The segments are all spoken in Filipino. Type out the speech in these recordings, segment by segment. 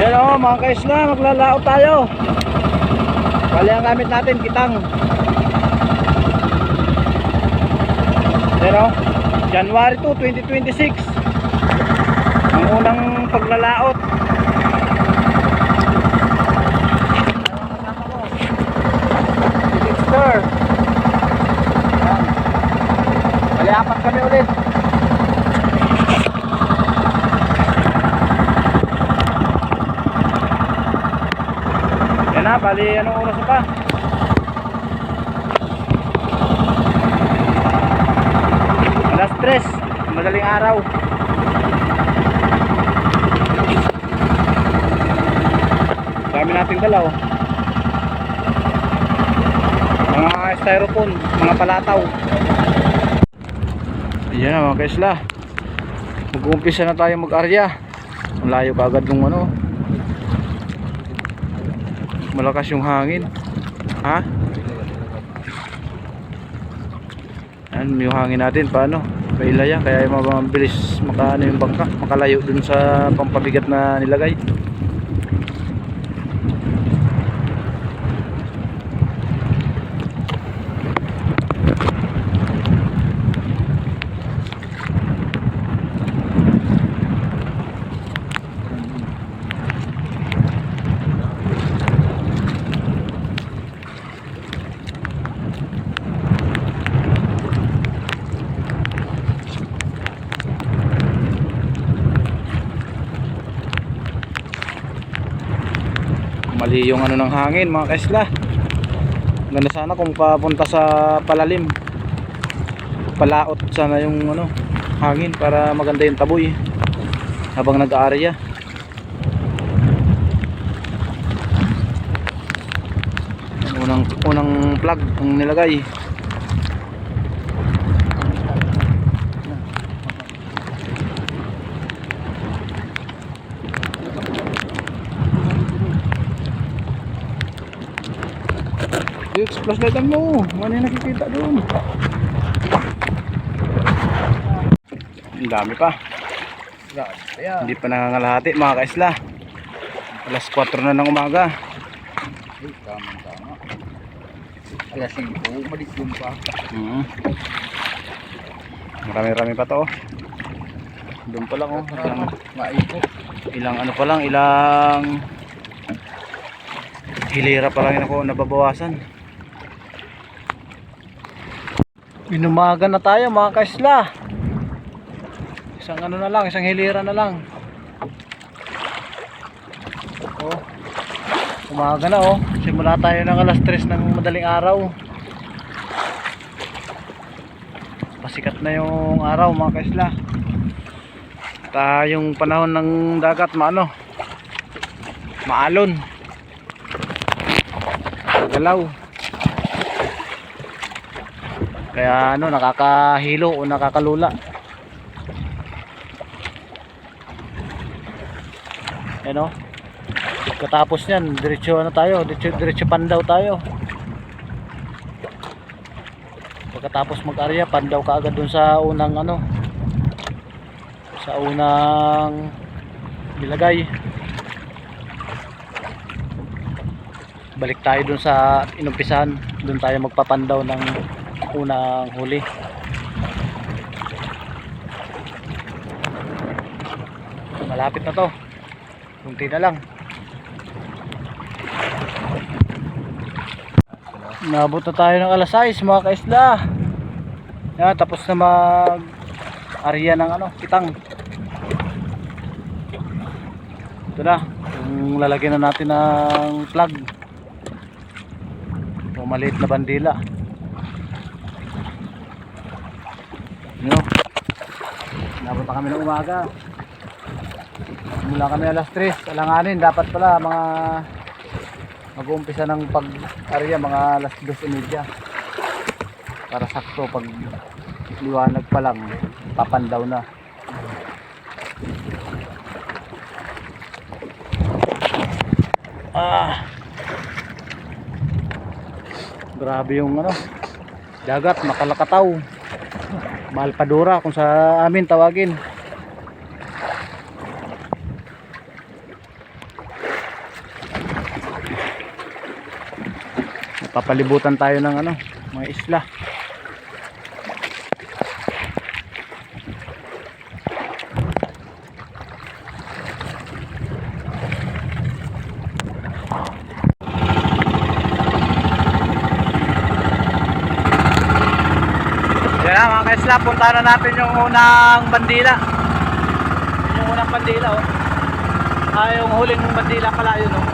Yan o mga kaisla, maglalaot tayo. Bali ang gamit natin, kitang. Yan o, January 2, 2026. Ang unang paglalaot. Dexter. Yan. Bali apat kami ulit. Yan na, bali anong oras pa? Alas 3, madaling araw. Dami nating dalaw. Mga styrofoam, mga palataw. Ayan na mga kaisla, mag-uumpisa na tayo mag-arya. Malayo ka agad yung ano, malakas yung hangin. Ha? Yan yung hangin natin, paano? Pailaya, kaya yung mabilis makaano yung bangka, makalayo dun sa pampabigat na nilagay. Mali yung ano ng hangin mga kaisla. Ganda sana kung papunta sa palalim, palaot sana yung ano hangin para maganda yung taboy habang nag-aarya. Unang plug ang nilagay. Flashlightan mo, ano yung nakikita doon? Ang dami pa. Hindi pa nangangalahati mga kaisla. Alas 4 na ng umaga. Ay, tama. Alas 5, malisyong pa. Marami-rami pa to. Doon pa lang oh. Ilang ano pa lang, ilang hilera pa lang yun ako nababawasan. Inumaga na tayo mga kaisla. Isang ano na lang, isang hilera na lang. Oh. Umaga na oh. Simula tayo ng alas 3 ng madaling araw. Pasikat na yung araw mga kaisla. At yung panahon ng dagat maalon. Galaw. Kaya ano, nakakahilo o nakakalula. Ano? Katapos niyan, diretso ano tayo, diretso Pandaw tayo. Pagkatapos mag-arya, Pandaw ka agad dun sa unang ano, sa unang nilagay. Balik tayo dun sa inumpisahan, dun tayo magpapandaw ng unang huli. Malapit na to, kunti na lang. Nabot na tayo ng alas 6 mga kaisla. Yan, tapos na mag arya ng ano, kitang. Ito na, yung lalagyan na natin ng plug o maliit na bandila. Ano? Nabot na kami ng umaga. Mula kami alas 3, alanganin dapat pala mga mag-uumpisa ng pag-arya mga alas 2:30 para sakto pag liwanag pa lang papandaw na. Grabe yung ano, dagat, Makalakataw, Malpadura kung sa amin tawagin. Papalibutan tayo ng ano, mga isla. Yan na mga kaisla, punta na natin yung unang bandila. Yun yung unang bandila oh. Yung huling bandila pala yun oh.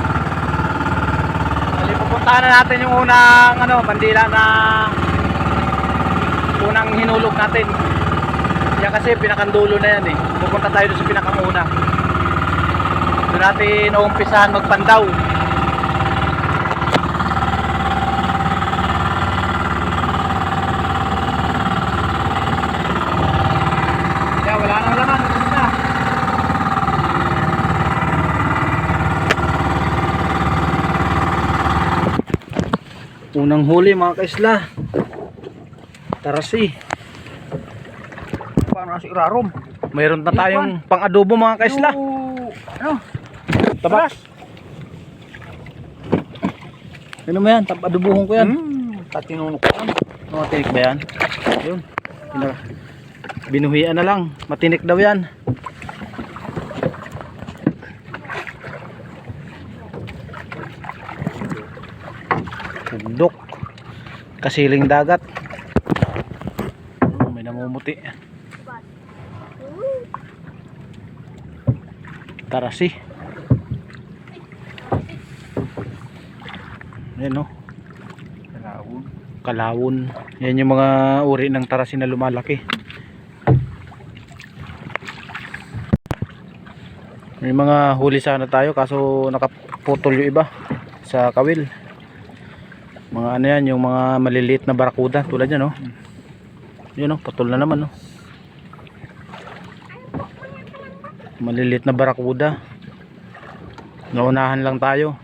Bali, pupuntahan na natin yung unang ano, bandila na unang hinulog natin. Yan kasi pinakandulo na yan eh. Pupunta tayo doon sa pinakamuna. Doon natin uumpisahan magpandaw. Kaya wala nang laman. Na. Unang huli mga kaisla. Tarasi. Parang si Rarom. Mayroon na tayong pang-adobo mga kaisla. Ano? Tabak. Ano mo yan? Adobohon ko yan. Tatinunok ko yan. Matinik ba yan? Ayun. Binuhian na lang. Matinik daw yan. Tugdok. Kasiling dagat. May namumuti. Tarasi. Yan o. Kalawon. Kalawon. Yan yung mga uri ng tarasi na lumalaki. May mga huli sana tayo kaso nakaputol yung iba sa kawil. Mga ano yan, yung mga maliliit na barakuda tulad yan, no? Yun, no? Putol na naman, no? Maliliit na barakuda. Naunahan lang tayo.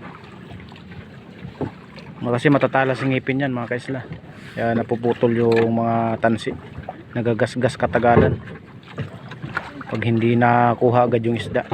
Kasi matatalas ang ngipin yan, mga kaisla. Kaya napuputol yung mga tansi. Nagagasgas katagalan pag hindi nakuha agad yung isda.